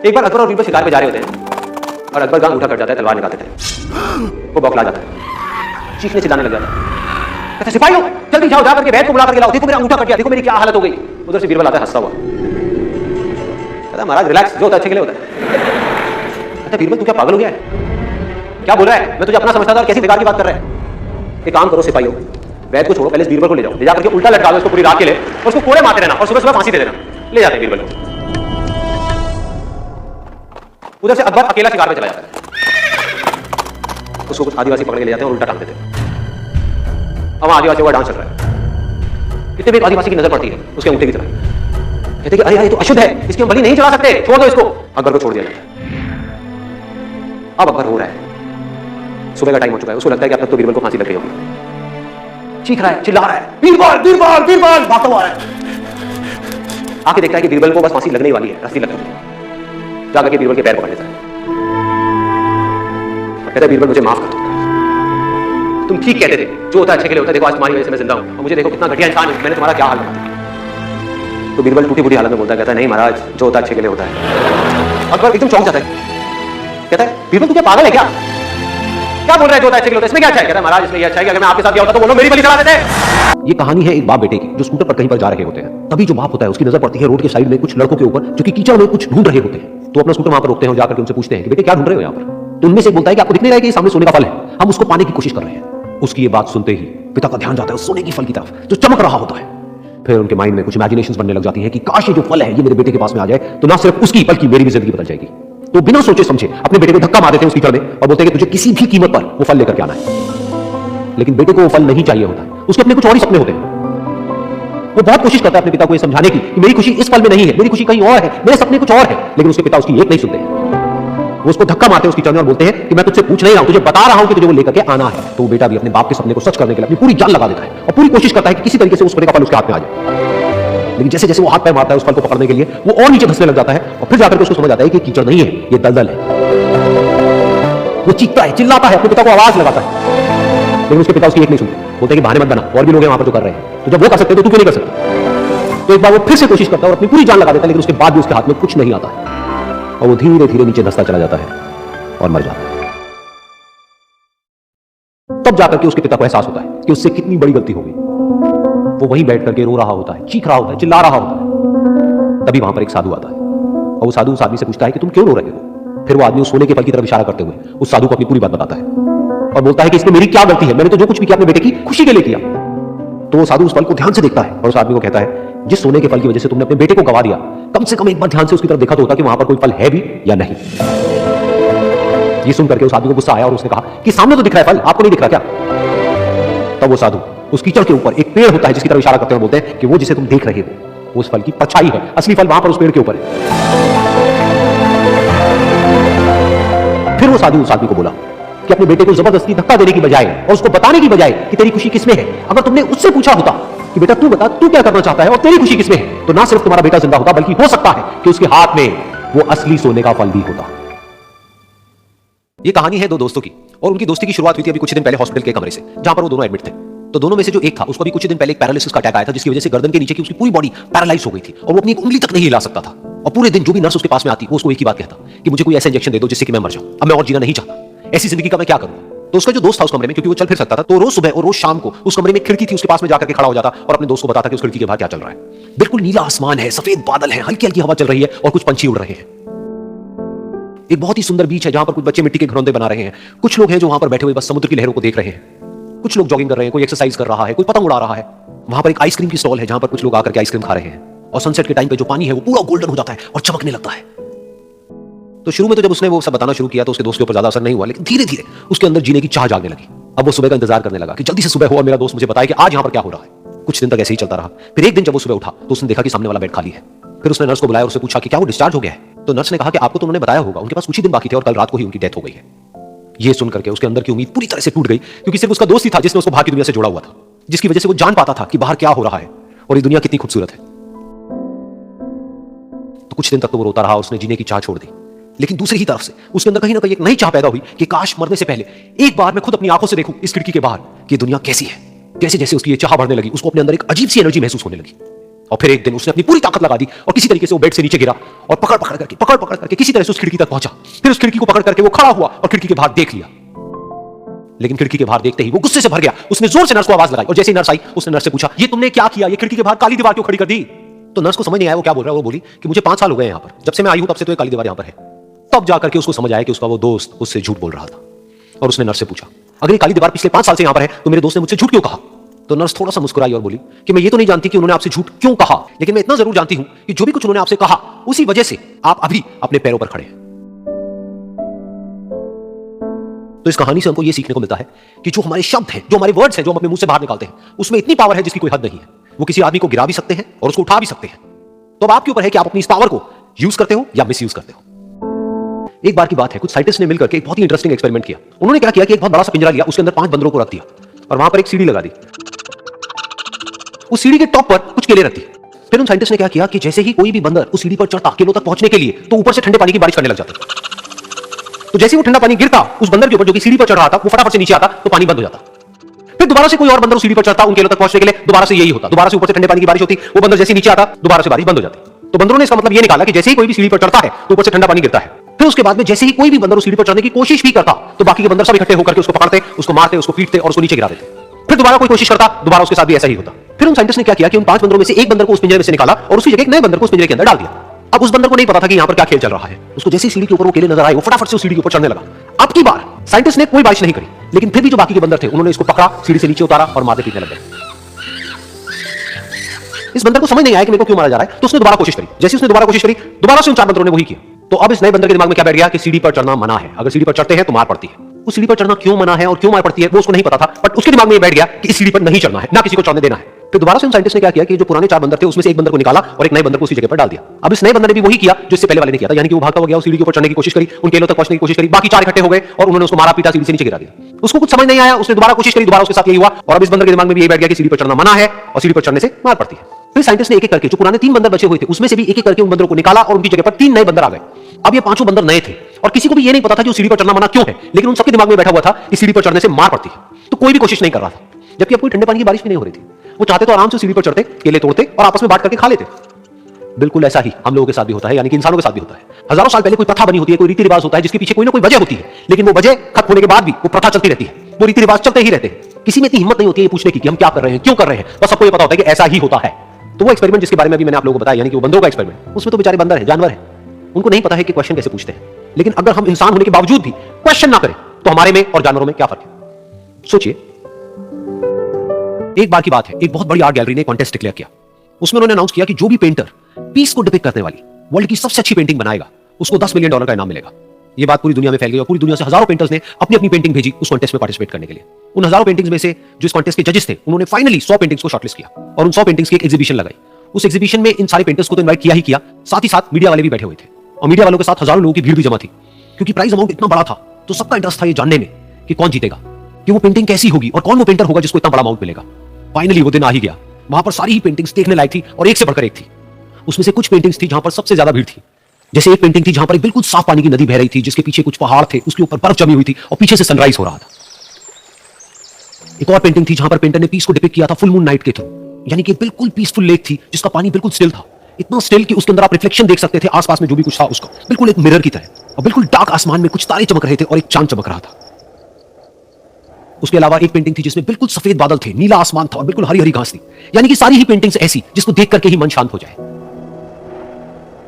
एक बार अकबर और बीरबल शिकार पे जा रहे होते हैं और अकबर गांव उठा कर जाता है तलवार निकालते थे। वो बौखला जाता है, चीखने चिल्लाने लग जाता है, कहता सिपाहियों जल्दी जाओ, जाकर के वैद को बुला करके लाओ, देखो मेरा अंगूठा कट गया, देखो मेरी क्या हालत हो गई। उधर से बीरबल आता है हंसता हुआ, कहता महाराज रिलैक्स, जो होता है अच्छे के लिए होता है। कहता बीरबल तू क्या पागल हो गया है, क्या बोल रहा है, मैं तुझे अपना समझता था और कैसी बेकार की बात कर रहा है। एक काम करो सिपाहियों, वैद को छोड़ो, पहले बीरबल को ले जाओ, ले जाकर के उल्टा लटका दो इसको पूरी रात के लिए और उसको कोड़े मारते रहना और सुबह सुबह फांसी दे देना। ले जाते हैं बीरबल को। उधर से अकबर अकेला शिकार पे चला जाता है, उसको कुछ आदिवासी पकड़ के ले जाते हैं और उल्टा टांग देते हैं। अब आदिवासियों का डांस चल रहा है, कितने भी एक आदिवासी की नजर पड़ती है उसके अंगूठे की तरफ, कहते कि अरे यार ये तो अशुद्ध है, इसकी हम बलि नहीं चढ़ा सकते, छोड़ दो इसको। अकबर को छोड़ दिया जाता है। अब अकबर रो रहा है, सुबह का टाइम हो चुका है, उसको लगता है कि अब तक तो बीरबल को फांसी लग रही होगी। चीख रहा है, चिल्ला रहा है, बीरबल बीरबल बीरबल, भागता हुआ आ रहा है। आके देखता है कि बीरबल को बस फांसी लगने ही वाली है, रस्सी लग रही है। जाकर के बीरबल के पैर पकड़ लेता है, कहता है बीरबल मुझे माफ कर दो, तुम ठीक कहते थे, जो होता है अच्छे के लिए होता है, देखो आज तुम्हारी वजह से मैं जिंदा हूं और मुझे देखो कितना घटिया इंसान हूं, मैंने तुम्हारा क्या हाल किया। तो बीरबल टूटी फूटी हालत में बोलता है, कहता है नहीं महाराज जो होता है अच्छे के लिए होता है। अकबर एकदम चौंक जाता है, कहता है बीरबल तू क्या पागल है क्या, क्या बोल रहा है जो होता है अच्छे के लिए होता है, इसमें क्या अच्छा है। कहता है महाराज इसमें ये अच्छा है कि अगर मैं आपके साथ गया होता तो बोलो मेरी बलि चढ़ा देते। ये कहानी है एक बाप बेटे की जो स्कूटर पर कहीं पर जा रहे होते हैं। तभी जो बाप होता है उसकी नजर पड़ती है रोड के साइड में कुछ लड़कों के ऊपर जो कि कीचड़ में कुछ ढूंढ रहे होते हैं। तो अपना स्कूटर वहां पर रोकते हैं और जाकर के उनसे पूछते हैं कि बेटे क्या ढूंढ रहे हो यहाँ पर। तो उनमें से बोलता है कि आपको दिख नहीं रहा है कि सामने सोने का फल है, हम उसको पाने की कोशिश कर रहे हैं। उसकी ये बात सुनते ही पिता का ध्यान जाता है उस सोने की फल की तरफ जो चमक रहा होता है। फिर उनके माइंड में कुछ इमेजिनेशंस बनने लग जाती हैं कि काश ये जो फल है ये मेरे बेटे के पास में आ जाए तो ना सिर्फ उसकी बल्कि मेरी भी जिंदगी बदल जाएगी। तो बिना सोचे समझे अपने बेटे को धक्का मार देते हैं उसकी कीचड़ में और बोलते हैं कि तुझे किसी भी कीमत पर वो फल लेकर के आना है। लेकिन बेटे को वो फल नहीं चाहिए होता, उसके अपने कुछ और ही सपने होते हैं। वो बहुत कोशिश करता है अपने पिता को ये समझाने की कि मेरी खुशी इस फल में नहीं है, मेरी खुशी कहीं और है, मेरे सपने कुछ और है। लेकिन उसके पिता उसकी एक नहीं सुनते हैं। वो उसको धक्का मारते हैं उसकी कीचड़ में और बोलते हैं कि मैं तुझसे पूछ नहीं रहा हूं, तुझे बता रहा हूं कि तुझे वो लेकर के आना है। तो बेटा भी अपने बाप के सपने को सच करने के लिए अपनी पूरी जान लगा देता है और पूरी कोशिश करता है कि किसी तरीके से उस फल का फल उसके हाथ में आ जाए। लेकिन जैसे जैसे वो हाथ पैर मारता है उस फल को पकड़ने के लिए वो और नीचे धंसने लग जाता है और फिर जाकर के उसको समझ आता है कि कीचड़ नहीं है, ये दलदल है। वो चीखता है, चिल्लाता है, अपने पिता को आवाज लगाता है, लेकिन उसके पिता उसकी एक नहीं सुनते। बोलते हैं कि बहाने मत बना, और भी लोग हैं वहां पर जो कर रहे हैं, तो जब वो कर सकते तो तू क्यों नहीं कर सकता। तो एक बार वो फिर से कोशिश करता है और अपनी पूरी जान लगा देता है, लेकिन उसके बाद भी उसके हाथ में कुछ नहीं आता है और वो धीरे धीरे नीचे धंसता चला जाता है और मर जाता है। तब जाकर के उसके पिता को एहसास होता है कि उससे कितनी बड़ी गलती हो गई। वो वहीं बैठ करके रो रहा होता है, चीख रहा होता है, चिल्ला रहा होता है। तभी वहां पर एक साधु आता है और वो साधु उस आदमी से पूछता है कि तुम क्यों रो रहे हो। फिर वो आदमी उस सोने के फल की तरफ इशारा करते हुए उस साधु को अपनी पूरी बात बताता है और बोलता है कि इसमें मेरी क्या गलती है, मैंने तो जो कुछ भी किया अपने बेटे की खुशी के लिए किया। तो वो साधु उस फल को ध्यान से देखता है और उस आदमी को कहता है जिस सोने के फल की वजह से तुमने अपने बेटे को गवा दिया, कम से कम एक बार ध्यान से उसकी तरफ देखा तो होता कि वहां पर कोई फल है भी या नहीं। ये सुन करके उस आदमी को गुस्सा आया और उसने कहा कि सामने तो दिख रहा है फल, आपको नहीं दिख रहा क्या। तब वो साधु उस कीचड़ के ऊपर एक पेड़ होता है जिसकी तरफ इशारा करते हुए बोलते हैं कि वो जिसे तुम देख रहे हो उस फल की परछाई है, असली फल वहां पर उस पेड़ के ऊपर है। फिर वो साधु उस आदमी को बोला कि अपने बेटे को जबरदस्ती धक्का देने की बजाय और उसको बताने की बजाय कि तेरी खुशी किसमें है, अगर तुमने उससे पूछा होता कि बेटा तू बता तू क्या करना चाहता है और तेरी खुशी किसमें है, तो ना सिर्फ तुम्हारा बेटा जिंदा होता बल्कि हो सकता है कि उसके हाथ में वो असली सोने का फल भी होता। ये कहानी है दो दोस्तों की और उनकी दोस्ती की शुरुआत हुई थी अभी कुछ दिन पहले हॉस्पिटल के कमरे से जहां पर वो दोनों एडमिट थे। तो दोनों में से जो एक था उसको भी कुछ दिन पहले एक पैरालिसिस का अटैक आया था जिसकी वजह से गर्दन के नीचे की उसकी पूरी बॉडी पैरालाइज हो गई थी और वो अपनी उंगली तक नहीं हिला सकता था। और पूरे दिन जो भी नर्स उसके पास में आती वो उसको एक ही बात कहता कि मुझे कोई ऐसा इंजेक्शन दे दो जिससे कि मैं मर जाऊं, अब मैं और जीना नहीं चाहता, ऐसी जिंदगी का मैं क्या करूं। तो उसका जो दोस्त था उस कमरे में, क्योंकि वो चल फिर सकता था, तो रोज सुबह और रोज शाम को उस कमरे में खिड़की थी उसके पास में जाकर के खड़ा हो जाता और अपने दोस्त को बताता कि उस खिड़की के बाहर क्या चल रहा है। बिल्कुल नीला आसमान है, सफेद बादल है, हल्की हल्की हवा चल रही है और कुछ पंछी उड़ रहे हैं। एक बहुत ही सुंदर बीच है जहां पर कुछ बच्चे मिट्टी के घरौंदे बना रहे हैं। कुछ लोग हैं जो वहां पर बैठे हुए बस समुद्र की लहरों को देख रहे हैं। कुछ लोग जॉगिंग कर रहे हैं, कोई एक्सरसाइज कर रहा है, कोई पतंग उड़ा रहा है। वहां पर एक आइसक्रीम की स्टॉल है जहां पर कुछ लोग आकर के आइसक्रीम खा रहे हैं और सनसेट के टाइम पे जो पानी है वो पूरा गोल्डन हो जाता है और चमकने लगता है। तो शुरू में तो जब उसने वो सब बताना शुरू किया तो उसके दोस्त के ऊपर ज्यादा असर नहीं हुआ, लेकिन धीरे धीरे उसके अंदर जीने की चाह जागने लगी। अब वो सुबह का इंतजार करने लगा कि जल्दी से सुबह हो और मेरा दोस्त मुझे बताए कि आज यहां पर क्या हो रहा है। कुछ दिन तक ऐसे ही चलता रहा। फिर एक दिन जब वो सुबह उठा तो उसने देखा कि सामने वाला बेड खाली है। फिर उसने नर्स को बुलाया और उससे पूछा कि क्या वो डिस्चार्ज हो गया है। तो नर्स ने कहा कि आपको तो उन्होंने बताया होगा, उनके पास कुछ ही दिन बाकी थे और कल रात को ही उनकी डेथ हो गई है। ये सुन करके उसके अंदर की उम्मीद पूरी तरह से टूट गई, क्योंकि सिर्फ उसका दोस्त ही था जिसने उसको बाहर की दुनिया से जोड़ा हुआ था, जिसकी वजह से वो जान पाता था कि बाहर क्या हो रहा है और ये दुनिया कितनी खूबसूरत है। तो कुछ दिन तक तो वो रोता रहा, उसने जीने की चाह छोड़ दी। लेकिन दूसरी ही तरफ से उसके अंदर कहीं ना कहीं एक नई चाह पैदा हुई कि काश मरने से पहले एक बार मैं खुद अपनी आंखों से देखूं इस खिड़की के बाहर कि दुनिया कैसी है। जैसे जैसे उसकी ये चाह बढ़ने लगी उसको अपने अंदर एक अजीब सी एनर्जी महसूस होने लगी। और फिर एक दिन उसने अपनी पूरी ताकत लगा दी और किसी तरीके से वो बेड से नीचे गिरा और पकड़ पकड़ करके किसी तरह से उस खिड़की तक पहुंचा। फिर उस खिड़की को पकड़ करके वो खड़ा हुआ और खिड़की के बाहर देख लिया। लेकिन खिड़की के बाहर देखते ही वो गुस्से से भर गया। उसने जोर से नर्स को आवाज लगाई और जैसे ही नर्स आई उसने नर्स से पूछा, ये तुमने क्या किया? ये खिड़की के बाहर काली दीवार क्यों खड़ी कर दी? तो नर्स को समझ नहीं आया वो क्या बोल रहा है। वो बोली कि मुझे 5 साल हो गए यहाँ पर, जब से मैं आई हूं तब से तो ये काली दीवार यहाँ पर है। तब जाकर के उसको समझ आया कि उसका वो दोस्त उससे झूठ बोल रहा था। और उसने नर्स से पूछा, अगर ये काली दीवार पिछले 5 साल से यहाँ पर है तो मेरे दोस्त ने मुझसे झूठ क्यों कहा? तो नर्स थोड़ा सा मुस्कुराई और बोली कि मैं ये तो नहीं जानती कि उन्होंने आपसे झूठ क्यों कहा, लेकिन मैं इतना जरूर जानती हूं कि जो भी कुछ उन्होंने आपसे कहा उसी वजह से आप अभी अपने पैरों पर खड़े हैं। तो इस कहानी से हमको यह सीखने को मिलता है कि जो हमारे शब्द हैं, जो हमारे वर्ड्स हैं, जो हम अपने मुंह से बाहर निकालते हैं, उसमें इतनी पावर है जिसकी कोई हद नहीं है। वो किसी आदमी को गिरा भी सकते हैं और उसको उठा भी सकते हैं। तो अब आपके ऊपर है कि आप अपनी इस पावर को यूज करते हो या मिस यूज करते हो। एक बार की बात है, कुछ साइंटिस्ट ने मिलकर के एक बहुत ही इंटरेस्टिंग एक्सपेरिमेंट किया। उन्होंने क्या किया कि एक बहुत बड़ा सा पिंजरा लिया, उसके अंदर 5 बंदरों को रख दिया और वहां पर एक सीढ़ी लगा दी। उस सीढ़ी के टॉप पर कुछ केले रख दिए। फिर उन साइंटिस्ट ने क्या किया कि जैसे ही कोई भी बंदर उस सीढ़ी पर चढ़ता केलों तक पहुंचने के लिए, तो ऊपर से ठंडे पानी की बारिश करने लग जाती। तो जैसे ही वो ठंडा पानी गिरता उस बंदर के ऊपर जो कि सीढ़ी पर चढ़ रहा था, वो फटाफट से नीचे आता तो पानी बंद हो जाता। फिर दोबारा से कोई और बंदर उस सीढ़ी पर चढ़ता उन केलों तक पहुंचने के लिए, दोबारा से यही होता। दोबारा से ऊपर से ठंडे पानी की बारिश होती, वो बंदर जैसे नीचे आता दोबारा से बारिश बंद हो जाती। तो बंदरों ने इसका मतलब ये निकाला कि जैसे ही कोई भी सीढ़ी पर चढ़ता है तो ऊपर से ठंडा पानी गिरता है। फिर उसके बाद में जैसे ही कोई भी बंदर उस सीढ़ी पर चढ़ने की कोशिश भी करता तो बाकी के बंदर सब इकट्ठे होकर के उसको पकड़ते, उसको मारते, उसको पीटते और उसको नीचे गिरा देते। फिर दोबारा कोई कोशिश करता, दोबारा उसके साथ भी ऐसा ही होता। फिर उन साइंटिस्ट ने क्या किया कि उन 5 बंदरों में से एक बंदर को उस पिंजरे में से निकाला और उसी जगह एक नए बंदर को उस पिंजरे के अंदर डाल दिया। अब उस बंदर को नहीं पता था कि यहां पर क्या खेल चल रहा है। उसको जैसे ही सीढ़ी के ऊपर वो केले नजर आए, वो फटाफट से उस सीढ़ी के ऊपर चढ़ने लगा। अब की बार साइंटिस्ट ने कोई बारिश नहीं करी, लेकिन फिर भी जो बाकी के बंदर थे उन्होंने इसको पकड़ा, सीढ़ी से नीचे उतारा और मारते पीटने लगे। इस बंदर को समझ नहीं आया कि मेरे को क्यों मारा जा रहा है, तो उसने दोबारा कोशिश करी। जैसे उसने दोबारा कोशिश करी, दोबारा से उन 4 बंदरों ने वही किया। तो अब इस नए बंदर के दिमाग में क्या बैठ गया कि सीढ़ी पर चढ़ना मना है, अगर सीढ़ी पर चढ़ते हैं तो मार पड़ती है। उस सीढ़ी पर चढ़ना क्यों मना है और क्यों मार पड़ती है वो उसको नहीं पता था, बट उसके दिमाग में बैठ गया कि इस सीढ़ी पर नहीं चढ़ना है, ना किसी को चढ़ने देना है। फिर दोबारा से उन साइंटिस्ट ने क्या किया कि जो पुराने 4 बंदर थे उसमें से एक बंदर को निकाला और एक नए बंदर को उसी जगह पर डाल दिया। अब इस नए बंदर ने भी वही किया जो इससे पहले वाले ने किया था, यानी कि वो भागता हुआ गया, उस सीढ़ी के ऊपर चढ़ने की कोशिश करी, उन केलों तक पहुंचने की कोशिश करी, बाकी 4 इकट्ठे हो गए और उन्होंने उसको मारा पीटा, सीढ़ी से नीचे गिरा दिया। उसको कुछ समझ नहीं आया, उसने दोबारा कोशिश करी, दोबारा उसके साथ यही हुआ और अब इस बंदर के दिमाग में भी यही बैठ गया कि सीढ़ी पर चढ़ना मना है और सीढ़ी पर चढ़ने से मार पड़ती है। फिर साइंटिस्ट ने एक एक करके जो पुराने 3 बंदर बचे हुए थे उसमें से भी एक एक करके उन बंदरों को निकाला और उनकी जगह पर 3 नए बंदर आ गए। अब ये 5 बंदर नए थे और किसी को भी ये नहीं पता था कि उस सीढ़ी पर चढ़ना मना क्यों है, लेकिन उन सबके दिमाग में बैठा हुआ था इस सीढ़ी पर चढ़ने से मार पड़ती है। तो कोई भी कोशिश नहीं कर रहा था, जबकि अब कोई ठंडे पानी की बारिश भी नहीं हो रही थी। वो चाहते तो आराम से सीढ़ी पर चढ़ते, केले तोड़ते और आपस में बांट करके खा लेते। बिल्कुल ऐसा ही हम लोगों के साथ भी होता है, यानी कि इंसानों के साथ भी होता है। हजारों साल पहले कोई प्रथा बनी होती है, कोई रीति रिवाज होता है जिसके पीछे कोई ना कोई वजह होती है, लेकिन वो वजह खत्म होने के बाद भी वो प्रथा चलती रहती है, वो रीति रिवाज चलते ही रहते हैं। किसी में इतनी हिम्मत नहीं होती है पूछने की कि हम क्या कर रहे हैं, क्यों कर रहे हैं, बस सबको ये पता होता है कि ऐसा ही होता है। तो वो एक्सपेरिमेंट जिसके बारे में अभी मैंने आप लोगों को बताया, यानी कि वो बंदरों का एक्सपेरिमेंट, उसमें तो बेचारे बंदर हैं, जानवर हैं, उनको नहीं पता है कि क्वेश्चन कैसे पूछते हैं। लेकिन अगर हम इंसान होने के बावजूद भी क्वेश्चन ना करें तो हमारे में और जानवरों में क्या फर्क है? सोचिए, एक बार की बात है, एक बहुत बड़ी आर्ट गैलरी ने कॉन्टेस्ट डिक्लेयर किया। उसमें उन्होंने अनाउंस किया कि जो भी पेंटर पीस को डिपिक्ट करने वाली वर्ल्ड की सबसे अच्छी पेंटिंग बनाएगा उसको $10 मिलियन का इनाम मिलेगा। यह बात पूरी दुनिया में फैल गई और पूरी दुनिया से हजारों पेंटर्स ने अपनी अपनी पेंटिंग भेजी उस कॉन्टेस्ट में पार्टिसिपेट करने के लिए। उन हजारों पेंटिंग्स में से जो इस कॉन्टेस्ट के जजेस थे उन्होंने फाइनली 100 पेंटिंग्स को शॉर्टलिस्ट किया और उन 100 पेंटिंग्स की एक एग्जीबिशन लगाई। उस एग्जीबिशन में इन सारे पेंटर्स को तो इनवाइट किया ही किया, साथ ही साथ मीडिया वाले भी बैठे हुए थे और मीडिया वालों के साथ हजारों लोगों की भीड़ भी जमा थी, क्योंकि प्राइस अमाउंट इतना बड़ा था। तो सबका इंटरेस्ट था ये जानने में कि कौन जीतेगा, कि वो पेंटिंग कैसी होगी और कौन वो पेंटर होगा जिसको इतना बड़ा अमाउंट मिलेगा। फाइनली वो दिन आ ही गया। वहां पर सारी ही पेंटिंग्स देखने लायक थी और एक से बढ़कर एक थी। उसमें से कुछ पेंटिंग्स थी जहां पर सबसे ज्यादा भीड़ थी। जैसे एक पेंटिंग थी जहां पर एक बिल्कुल साफ पानी की नदी बह रही थी, जिसके पीछे कुछ पहाड़ थे, उसके ऊपर बर्फ जमी हुई थी और पीछे से सनराइज हो रहा था। एक और पेंटिंग थी जहां पर पेंटर ने पीस को डिपिक्ट किया था फुल मून नाइट के थ्रू, यानी कि बिल्कुल पीसफुल लेक थी जिसका पानी बिल्कुल स्टिल था, इतना स्टिल कि उसके अंदर आप रिफ्लेक्शन देख सकते थे आसपास में जो भी कुछ था उसका, बिल्कुल एक मिरर की तरह। और बिल्कुल डार्क आसमान में कुछ तारे चमक रहे थे और एक चांद चमक रहा था। उसके अलावा एक पेंटिंग थी जिसमें बिल्कुल सफेद बादल थे, नीला आसमान था और बिल्कुल हरी हरी घास थी, यानी कि सारी ही पेंटिंग्स ऐसी जिसको देख करके ही मन शांत हो जाए।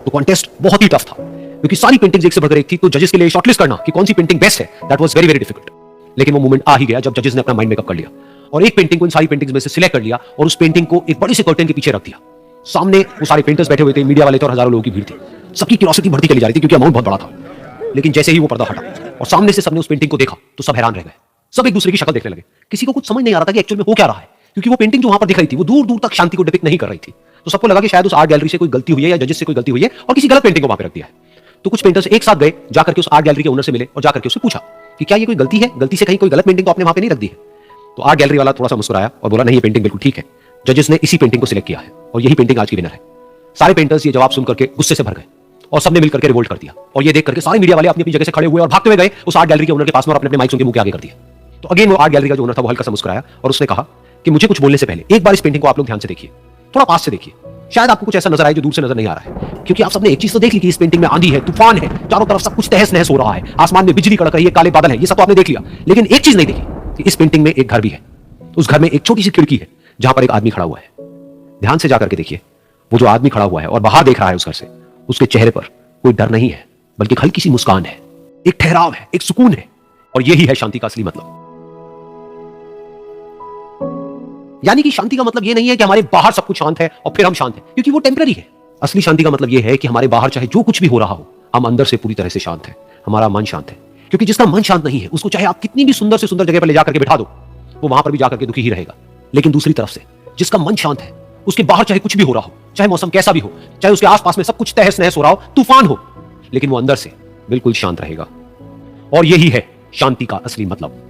तो कॉन्टेस्ट बहुत ही टफ था क्योंकि सारी पेंटिंग्स एक से बढ़कर एक थी। तो जजेस के लिए शॉर्टलिस्ट करना कि कौन सी पेंटिंग बेस्ट है, that was very very difficult. लेकिन वो मोमेंट आ ही गया जब जजेस ने अपना माइंड मेकअप कर लिया और एक पेंटिंग को इन सारी पेंटिंग्स में से सिलेक्ट कर लिया और उस पेंटिंग को एक बड़े से कर्टन के पीछे रख दिया। सामने वो सारे पेंटर्स बैठे हुए थे, मीडिया वाले थे और हजारों लोगों की भीड़ थी। सबकी क्यूरियोसिटी बढ़ती चली जा रही थी क्योंकि अमाउंट बहुत बड़ा था। लेकिन जैसे ही वो पर्दा हटा और सामने से सबने उस पेंटिंग को देखा तो सब हैरान रह गए। सब एक दूसरे की शक्ल देखने लगे। किसी को कुछ समझ नहीं आ रहा था कि एक्चुअल में हो क्या रहा है, क्योंकि वो पेंटिंग जो वहां पर दिख रही थी वो दूर दूर तक शांति को डिपिक्ट नहीं कर रही थी। तो सबको लगा कि शायद उस आर्ट गैलरी से कोई गलती हुई है या जजेस से कोई गलती हुई है और किसी गलत पेंटिंग को वहां पर रख दिया है। तो कुछ पेंटर्स एक साथ गए, जाकर के उस आर्ट गैलरी के ओनर से मिले और जाकर के उससे पूछा कि क्या ये कोई गलती है, गलती से कहीं कोई गलत पेंटिंग तो आपने वहां पे नहीं रख दी है। तो आर्ट गैलरी वाला थोड़ा सा मुस्कुराया और बोला नहीं, ये पेंटिंग बिल्कुल ठीक है, जजेस ने इसी पेंटिंग को सिलेक्ट किया है और यही पेंटिंग आज की विनर है। सारे पेंटर्स ये जवाब सुनकर के गुस्से से भर गए और सबने मिलकर के रिवोल्ट कर दिया और ये देख करके सारे मीडिया वाले अपनी अपनी जगह से खड़े हुए और भागते हुए गए उस आर्ट गैलरी के ओनर के पास में और अपने अपने माइक उनके मुंह के आगे कर दिए। तो अगेन वो आर्ट गैलरी का जो ओनर था वो हल्का सा मुस्कुराया और उसने कहा कि मुझे कुछ बोलने से पहले एक बार इस पेंटिंग को आप लोग ध्यान से देखिए। थोड़ा पास से देखिए, शायद आपको कुछ ऐसा नजर आए जो दूर से नजर नहीं आ रहा है, क्योंकि आप सबने एक चीज तो देख ली कि इस पेंटिंग में आंधी है, तूफान है, चारों तरफ सब कुछ तहस नहस हो रहा है, आसमान में बिजली कड़क रही है, काले बादल है, ये सब तो आपने देख लिया। लेकिन एक चीज नहीं देखी कि इस पेंटिंग में एक घर भी है। उस घर में एक छोटी सी खिड़की है जहां पर एक आदमी खड़ा हुआ है। ध्यान से जाकर के देखिए, वो जो आदमी खड़ा हुआ है और बाहर देख रहा है उस घर से, उसके चेहरे पर कोई डर नहीं है, बल्कि एक हल्की सी मुस्कान है, एक ठहराव है, एक सुकून है। और यही है शांति का असली मतलब। यानी कि शांति का मतलब यह नहीं है कि हमारे बाहर सब कुछ शांत है और फिर हम शांत हैं, क्योंकि वो टेम्पररी है। असली शांति का मतलब यह है कि हमारे बाहर चाहे जो कुछ भी हो रहा हो, हम अंदर से पूरी तरह से शांत हैं, हमारा मन शांत है। क्योंकि जिसका मन शांत नहीं है, उसको चाहे आप कितनी भी सुंदर से सुंदर जगह पर ले जाकर के बिठा दो, वो वहां पर भी जाकर के दुखी ही रहेगा। लेकिन दूसरी तरफ से जिसका मन शांत है, उसके बाहर चाहे कुछ भी हो रहा हो, चाहे मौसम कैसा भी हो, चाहे उसके आसपास में सब कुछ तहस नहस हो रहा हो, तूफान हो, लेकिन वो अंदर से बिल्कुल शांत रहेगा। और यही है शांति का असली मतलब।